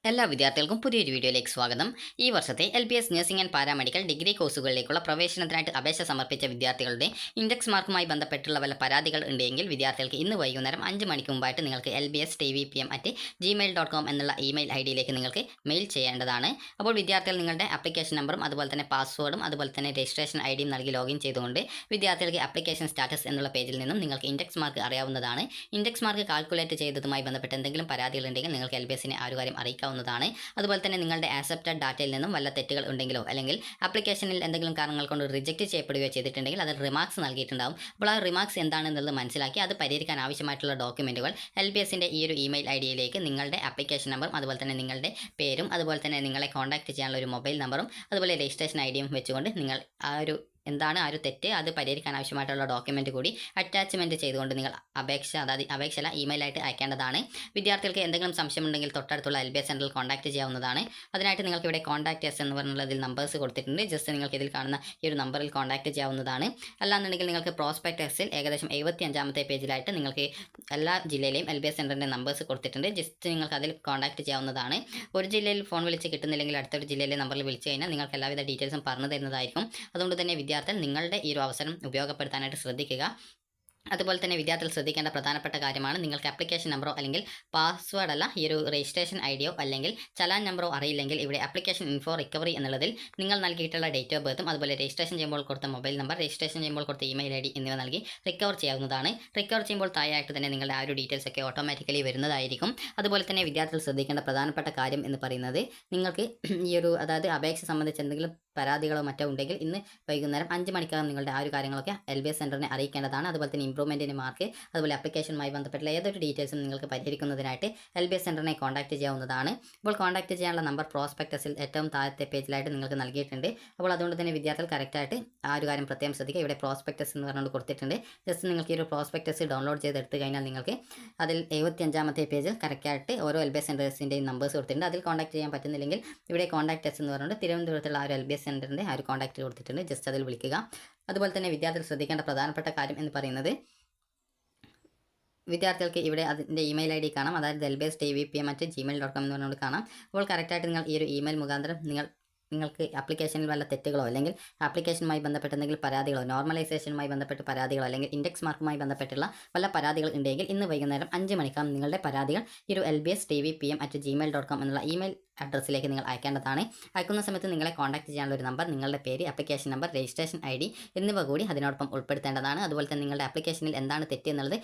എല്ലാ വിദ്യാർത്ഥികൾക്കും പുതിയൊരു വീഡിയോയിലേക്ക് സ്വാഗതം. ഈ വർഷത്തെ LBS nursing and paramedical degree കോഴ്സുകളിലേക്കുള്ള പ്രവേശനത്തിനായിട്ട് അപേക്ഷ സമർപ്പിച്ച വിദ്യാർത്ഥികളുടെ ഇൻഡെക്സ് മാർക്കുമായി ബന്ധപ്പെട്ടുള്ള വല്ല പരാതികൾ ഉണ്ടെങ്കിൽ വിദ്യാർത്ഥികൾക്ക് ഇന്ന് വൈകുന്നേരം 5 മണിക്ക് മുമ്പായിട്ട് നിങ്ങൾക്ക് lbstvpm@gmail.com എന്നുള്ള ഇമെയിൽ ഐഡിയിലേക്ക് നിങ്ങൾക്ക് മെയിൽ ചെയ്യേണ്ടതാണ്. അപ്പോൾ വിദ്യാർത്ഥികൾ നിങ്ങളുടെ ആപ്ലിക്കേഷൻ നമ്പറും അതുപോലെ തന്നെ പാസ്വേഡും അതുപോലെ തന്നെ രജിസ്ട്രേഷൻ ഐഡിയും നൽകി ലോഗിൻ ചെയ്തുകൊണ്ട് വിദ്യാർത്ഥികൾക്ക് ആപ്ലിക്കേഷൻ സ്റ്റാറ്റസ് എന്നുള്ള പേജിൽ നിന്നും നിങ്ങൾക്ക് ഇൻഡെക്സ് മാർക്ക് അറിയാവുന്നതാണ്. ഇൻഡെക്സ് മാർക്ക് കാൽക്കുലേറ്റ് ചെയ്തതുമായി ബന്ധപ്പെട്ട് എന്തെങ്കിലും പരാതികളുണ്ടെങ്കിൽ നിങ്ങൾക്ക് LBSനെ ആ ഒരു കാര്യം അറിയിക്കാവുന്നതാണ്. അതുപോലെ തന്നെ നിങ്ങളുടെ ആക്സെപ്റ്റഡ് ഡാറ്റയിൽ നിന്നും വല്ല തെറ്റുകൾ ഉണ്ടെങ്കിലോ അല്ലെങ്കിൽ ആപ്ലിക്കേഷനിൽ എന്തെങ്കിലും കാരണങ്ങൾ കൊണ്ട് റിജക്റ്റ് ചെയ്യപ്പെടുകയോ ചെയ്തിട്ടുണ്ടെങ്കിൽ അതിൽ റിമാർക്സ് നൽകിയിട്ടുണ്ടാകും. അപ്പോൾ ആ റിമാർക്സ് എന്താണെന്നുള്ളത് മനസ്സിലാക്കി അത് പരിഹരിക്കാൻ ആവശ്യമായിട്ടുള്ള ഡോക്യുമെൻറ്റുകൾ LBSന്റെ ഈ ഒരു ഇമെയിൽ ഐഡിയിലേക്ക് നിങ്ങളുടെ ആപ്ലിക്കേഷൻ നമ്പറും അതുപോലെ തന്നെ നിങ്ങളുടെ പേരും അതുപോലെ തന്നെ നിങ്ങളെ കോൺടാക്ട് ചെയ്യാനുള്ള ഒരു മൊബൈൽ നമ്പറും അതുപോലെ രജിസ്ട്രേഷൻ ഐഡിയും വെച്ചുകൊണ്ട് നിങ്ങൾ ആ ഒരു എന്താണ് ആ ഒരു തെറ്റ് അത് പരിഹരിക്കാൻ ആവശ്യമായിട്ടുള്ള ഡോക്യുമെൻറ്റ് കൂടി അറ്റാച്ച്മെൻറ്റ് ചെയ്തുകൊണ്ട് നിങ്ങൾ അപേക്ഷ ഇമെയിലായിട്ട് അയക്കേണ്ടതാണ്. വിദ്യാർത്ഥികൾക്ക് എന്തെങ്കിലും സംശയമുണ്ടെങ്കിൽ തൊട്ടടുത്തുള്ള LBS സെൻറ്ററിൽ കോൺടാക്ട് ചെയ്യാവുന്നതാണ്. അതിനായിട്ട് നിങ്ങൾക്ക് ഇവിടെ കോൺടാക്ട് എസ് എന്ന് പറഞ്ഞുള്ളതിൽ നമ്പേഴ്സ് കൊടുത്തിട്ടുണ്ട്. ജസ്റ്റ് നിങ്ങൾക്ക് ഇതിൽ കാണുന്ന ഈ ഒരു നമ്പറിൽ കോൺടാക്ട് ചെയ്യാവുന്നതാണ്. അല്ലാന്നുണ്ടെങ്കിൽ നിങ്ങൾക്ക് പ്രോസ്പെക്ടസിൽ ഏകദേശം 75-ാമത്തെ പേജിലായിട്ട് നിങ്ങൾക്ക് എല്ലാ ജില്ലയിലെയും LBS സെൻറ്ററിൻ്റെ നമ്പേഴ്സ് കൊടുത്തിട്ടുണ്ട്. ജസ്റ്റ് നിങ്ങൾക്ക് അതിൽ കോൺടാക്ട് ചെയ്യാവുന്നതാണ്. ഒരു ജില്ലയിൽ ഫോൺ വിളിച്ച് കിട്ടുന്നില്ലെങ്കിൽ അടുത്തൊരു ജില്ലയിലെ നമ്പറിൽ വിളിച്ചു കഴിഞ്ഞാൽ നിങ്ങൾക്ക് എല്ലാവിധ ഡീറ്റെയിൽസും പറഞ്ഞു തരുന്നതായിരിക്കും. അതുകൊണ്ട് തന്നെ വിദ്യാർത്ഥികൾ നിങ്ങളുടെ ഈ ഒരു അവസരം ഉപയോഗപ്പെടുത്താനായിട്ട് ശ്രദ്ധിക്കുക. അതുപോലെ തന്നെ വിദ്യാർത്ഥികൾ ശ്രദ്ധിക്കേണ്ട പ്രധാനപ്പെട്ട കാര്യമാണ് നിങ്ങൾക്ക് ആപ്ലിക്കേഷൻ നമ്പറോ അല്ലെങ്കിൽ പാസ്വേഡ് അല്ല ഈ ഒരു രജിസ്ട്രേഷൻ ഐഡിയോ അല്ലെങ്കിൽ ചലാൻ നമ്പറോ അറിയില്ലെങ്കിൽ ഇവിടെ ആപ്ലിക്കേഷൻ ഇൻഫോ റിക്കവറി എന്നുള്ളതിൽ നിങ്ങൾ നൽകിയിട്ടുള്ള ഡേറ്റ് ഓഫ് ബർത്തും അതുപോലെ രജിസ്ട്രേഷൻ ചെയ്യുമ്പോൾ കൊടുത്ത മൊബൈൽ നമ്പർ രജിസ്ട്രേഷൻ ചെയ്യുമ്പോൾ കൊടുത്ത ഇമെയിൽ ID എന്നിവ നൽകി റിക്കവർ ചെയ്യാവുന്നതാണ്. റിക്കവർ ചെയ്യുമ്പോൾ താഴെയായിട്ട് തന്നെ നിങ്ങളുടെ ആ ഒരു ഡീറ്റെയിൽസ് ഒക്കെ ഓട്ടോമാറ്റിക്കലി വരുന്നതായിരിക്കും. അതുപോലെ തന്നെ വിദ്യാർത്ഥികൾ ശ്രദ്ധിക്കേണ്ട പ്രധാനപ്പെട്ട കാര്യം എന്ന് പറയുന്നത് നിങ്ങൾക്ക് ഈ ഒരു അപേക്ഷ സംബന്ധിച്ച് എന്തെങ്കിലും പരാതികളോ മറ്റോ ഉണ്ടെങ്കിൽ ഇന്ന് വൈകുന്നേരം 5 മണിക്കകം നിങ്ങളുടെ ആ ഒരു കാര്യങ്ങളൊക്കെ LBS സെൻറ്ററിനെ അറിയിക്കേണ്ടതാണ്. അതുപോലെ തന്നെ ഇംപ്രൂവ്മെൻറ്റിന് മാർക്ക് അതുപോലെ ആപ്ലിക്കേഷനുമായി ബന്ധപ്പെട്ടുള്ള ഏതൊരു ഡീറ്റെയിൽസും നിങ്ങൾക്ക് പരിഹരിക്കുന്നതിനായിട്ട് LBS സെൻറ്ററിനെ കോൺടാക്ട് ചെയ്യാവുന്നതാണ്. അപ്പോൾ കോൺടാക്ട് ചെയ്യാനുള്ള നമ്പർ പ്രോസ്പെക്ടസിൽ ഏറ്റവും താഴത്തെ പേജിലായിട്ട് നിങ്ങൾക്ക് നൽകിയിട്ടുണ്ട്. അപ്പോൾ അതുകൊണ്ട് തന്നെ വിദ്യാർത്ഥികൾ കറക്റ്റായിട്ട് ആ ഒരു കാര്യം പ്രത്യേകം ശ്രദ്ധിക്കുക. ഇവിടെ പ്രോസ്പെക്ടസ് എന്ന് പറഞ്ഞുകൊണ്ട് കൊടുത്തിട്ടുണ്ട്. ജസ്റ്റ് നിങ്ങൾക്ക് ഈ ഒരു പ്രോസ്പെക്ടസ് ഡൗൺലോഡ് ചെയ്തെടുത്ത് കഴിഞ്ഞാൽ നിങ്ങൾക്ക് അതിൽ 75-ാമത്തെ പേജിൽ കറക്റ്റായിട്ട് ഓരോ LBS സെൻറ്റേഴ്സിൻ്റെയും നമ്പേഴ്സ് കൊടുത്തിട്ടുണ്ട്. അതിൽ കോൺടാക്ട് ചെയ്യാൻ പറ്റുന്നില്ലെങ്കിൽ ഇവിടെ കോൺടാക്ട് എന്ന് പറഞ്ഞുകൊണ്ട് തിരുവനന്തപുരത്തുള്ള ആ ഒരു LBS സെൻറ്ററിൻ്റെ ആ ഒരു കോൺടാക്റ്റ് കൊടുത്തിട്ടുണ്ട്. ജസ്റ്റ് അതിൽ വിളിക്കുക. അതുപോലെ തന്നെ വിദ്യാർത്ഥികൾ ശ്രദ്ധിക്കേണ്ട പ്രധാനപ്പെട്ട കാര്യം എന്ന് പറയുന്നത് വിദ്യാർത്ഥികൾക്ക് ഇവിടെ അതിൻ്റെ ഇമെയിൽ ID കാണാം. അതായത് lbstvpm@gmail.com എന്ന് പറഞ്ഞുകൊണ്ട് കാണാം. അപ്പോൾ കറക്റ്റായിട്ട് നിങ്ങൾ ഈ ഒരു ഇമെയിൽ മുഖാന്തരം നിങ്ങൾക്ക് ആപ്ലിക്കേഷനിൽ വല്ല തെറ്റുകളോ അല്ലെങ്കിൽ ആപ്ലിക്കേഷനുമായി ബന്ധപ്പെട്ട് എന്തെങ്കിലും പരാതികളോ നോർമലൈസേഷനുമായി ബന്ധപ്പെട്ട് പരാതികളോ അല്ലെങ്കിൽ ഇൻഡെക്സ് മാർക്കുമായി ബന്ധപ്പെട്ടുള്ള വല്ല പരാതികൾ ഉണ്ടെങ്കിൽ ഇന്ന് വൈകുന്നേരം 5 മണിക്കകം നിങ്ങളുടെ പരാതികൾ ഈ ഒരു lbstvpm@gmail.com എന്നുള്ള ഇമെയിൽ അഡ്രസ്സിലേക്ക് നിങ്ങൾ അയക്കേണ്ടതാണ്. അയക്കുന്ന സമയത്ത് നിങ്ങളെ കോൺടാക്ട് ചെയ്യാനുള്ള ഒരു നമ്പർ, നിങ്ങളുടെ പേര്, ആപ്ലിക്കേഷൻ നമ്പർ, രജിസ്ട്രേഷൻ ID എന്നിവ കൂടി അതിനോടൊപ്പം ഉൾപ്പെടുത്തേണ്ടതാണ്. അതുപോലെ തന്നെ നിങ്ങളുടെ ആപ്ലിക്കേഷനിൽ എന്താണ് തെറ്റ് എന്നുള്ളത്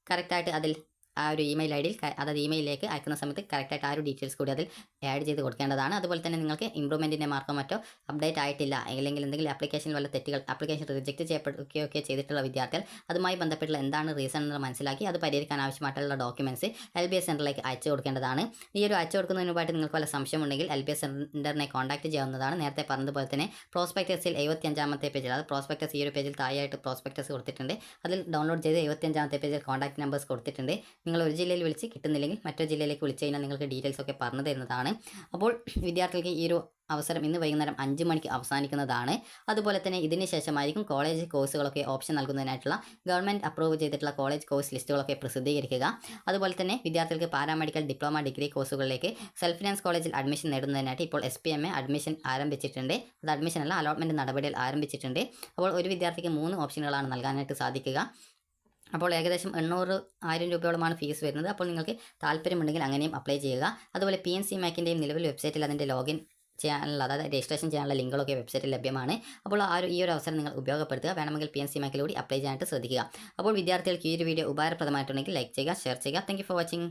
കറക്റ്റായിട്ട് അതിൽ ആ ഒരു ഇമെയിൽ ഐഡിയിൽ അതായത് ഇമെയിലേക്ക് അയക്കുന്ന സമയത്ത് കറക്റ്റായിട്ട് ആ ഒരു ഡീറ്റെയിൽസ് കൂടി അതിൽ ആഡ് ചെയ്ത് കൊടുക്കേണ്ടതാണ്. അതുപോലെ തന്നെ നിങ്ങൾക്ക് ഇംപ്രൂവ്മെൻറ്റിൻ്റെ മാർക്കോ മറ്റോ അപ്ഡേറ്റ് ആയിട്ടില്ല അല്ലെങ്കിൽ എന്തെങ്കിലും ആപ്ലിക്കേഷനിൽ വല്ല തെറ്റുകൾ ആപ്ലിക്കേഷൻ റിജക്റ്റ് ചെയ്യപ്പെടുകയൊക്കെ ചെയ്തിട്ടുള്ള വിദ്യാർത്ഥികൾ അതുമായി ബന്ധപ്പെട്ടുള്ള എന്താണ് റീസൺ എന്ന് മനസ്സിലാക്കി അത് പരിഹരിക്കാൻ ആവശ്യമായിട്ടുള്ള ഡോക്യുമെൻറ്റ്സ് LBS സെൻറ്ററിലേക്ക് അയച്ചു കൊടുക്കേണ്ടതാണ്. ഈ ഒരു അയച്ചു കൊടുക്കുന്നതിന് മുമ്പായിട്ട് നിങ്ങൾക്ക് വല്ല സംശയമുണ്ടെങ്കിൽ LBS സെൻറ്ററിനെ കോൺടാക്ട് ചെയ്യാവുന്നതാണ്. നേരത്തെ പറഞ്ഞതുപോലെ തന്നെ പ്രോസ്പെക്ടസിൽ 75-ാമത്തെ പേജിൽ അതായത് പ്രോസ്പെക്ടസ് ഈ ഒരു പേജിൽ താഴെയായിട്ട് പ്രോസ്പെക്ടസ് കൊടുത്തിട്ടുണ്ട്. അതിൽ ഡൗൺലോഡ് ചെയ്ത് 75-ാമത്തെ പേജിൽ കോൺടാക്ട് നമ്പേഴ്സ് കൊടുത്തിട്ടുണ്ട്. നിങ്ങൾ ഒരു ജില്ലയിൽ വിളിച്ച് കിട്ടുന്നില്ലെങ്കിൽ മറ്റൊരു ജില്ലയിലേക്ക് വിളിച്ചു കഴിഞ്ഞാൽ നിങ്ങൾക്ക് ഡീറ്റെയിൽസ് ഒക്കെ പറഞ്ഞു തരുന്നതാണ്. അപ്പോൾ വിദ്യാർത്ഥികൾക്ക് ഈ ഒരു അവസരം ഇന്ന് വൈകുന്നേരം 5 മണിക്ക് അവസാനിക്കുന്നതാണ്. അതുപോലെ തന്നെ ഇതിന് ശേഷമായിരിക്കും കോളേജ് കോഴ്സുകളൊക്കെ ഓപ്ഷൻ നൽകുന്നതിനായിട്ടുള്ള ഗവൺമെൻറ് അപ്രൂവ് ചെയ്തിട്ടുള്ള കോളേജ് കോഴ്സ് ലിസ്റ്റുകളൊക്കെ പ്രസിദ്ധീകരിക്കുക. അതുപോലെ തന്നെ വിദ്യാർത്ഥികൾക്ക് പാരാമെഡിക്കൽ ഡിപ്ലോമ ഡിഗ്രി കോഴ്സുകളിലേക്ക് സെൽഫ് ഫിനാൻസ് കോളേജിൽ അഡ്മിഷൻ നേടുന്നതിനായിട്ട് ഇപ്പോൾ SPMA അഡ്മിഷൻ ആരംഭിച്ചിട്ടുണ്ട്. അത് അഡ്മിഷൻ അല്ല, അലോട്ട്മെൻറ്റ് നടപടികൾ ആരംഭിച്ചിട്ടുണ്ട്. അപ്പോൾ ഒരു വിദ്യാർത്ഥിക്ക് 3 ഓപ്ഷനുകളാണ് നൽകാനായിട്ട് സാധിക്കുക. അപ്പോൾ ഏകദേശം 800,000 രൂപയോളമാണ് ഫീസ് വരുന്നത്. അപ്പോൾ നിങ്ങൾക്ക് താല്പര്യമുണ്ടെങ്കിൽ അങ്ങനെയും അപ്ലൈ ചെയ്യുക. അതുപോലെ PNC മാക്കിൻ്റെയും നിലവിൽ വെബ്സൈറ്റിൽ അതിൻ്റെ ലോഗിൻ ചെയ്യാനുള്ള അതായത് രജിസ്ട്രേഷൻ ചെയ്യാനുള്ള ലിങ്കുകളൊക്കെ വെബ്സൈറ്റിൽ ലഭ്യമാണ്. അപ്പോൾ ഈ ഒരു അവസരം നിങ്ങൾ ഉപയോഗപ്പെടുത്തുക. വേണമെങ്കിൽ PNC മാക്കിലൂടെ അപ്ലൈ ചെയ്യാനായിട്ട് ശ്രദ്ധിക്കുക. അപ്പോൾ വിദ്യാർത്ഥികൾക്ക് ഈ ഒരു വീഡിയോ ഉപകാരപ്രദമായിട്ടുണ്ടെങ്കിൽ ലൈക്ക് ചെയ്യുക, ഷെയർ ചെയ്യുക. Thank you for watching.